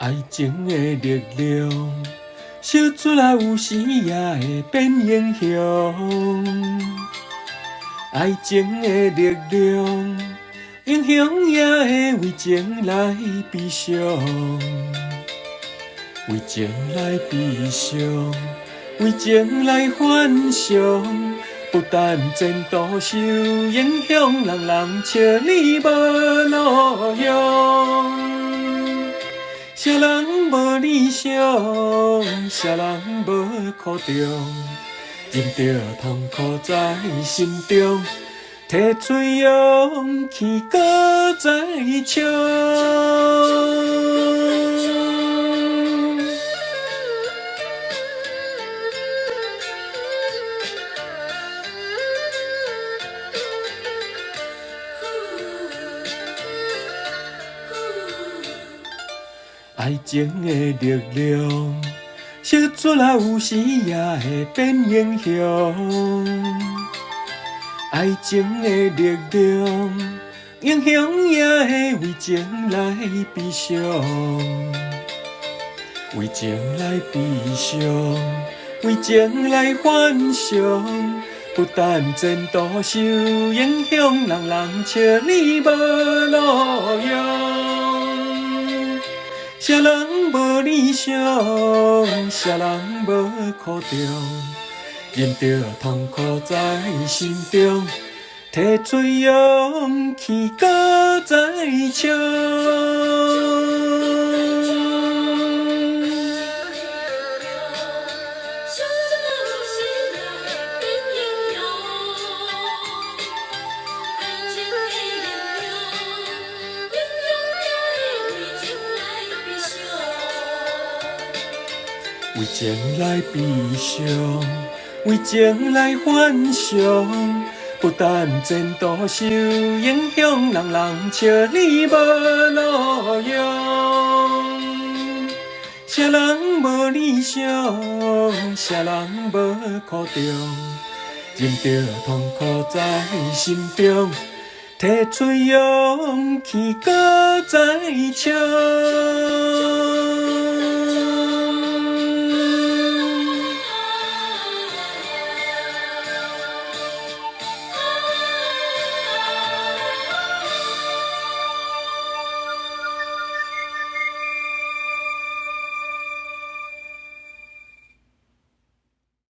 爱情的力量，烧出来有时也会变英雄。爱情的力量，英雄也会为情来悲伤，为情来悲伤，为情来幻想。不但前途受影响，人人笑你无路用。啥人无理想，啥人无苦衷，忍着痛苦在心中，提出勇气，搁再唱。爱情的力量，烧出来有时也会变英雄。爱情的力量，英雄也会为情来悲伤，为情来悲伤，为情来幻想。不但前途受影响，人人笑你无路用。啥人无理想，啥人无苦衷，忍着痛苦在心中，提出勇气，搁再唱。为情来悲伤，为情来幻想。不但前途受影响，人人笑你无路用。啥人无理想，啥人无苦衷，忍着痛苦在心中，提出勇气，搁再唱。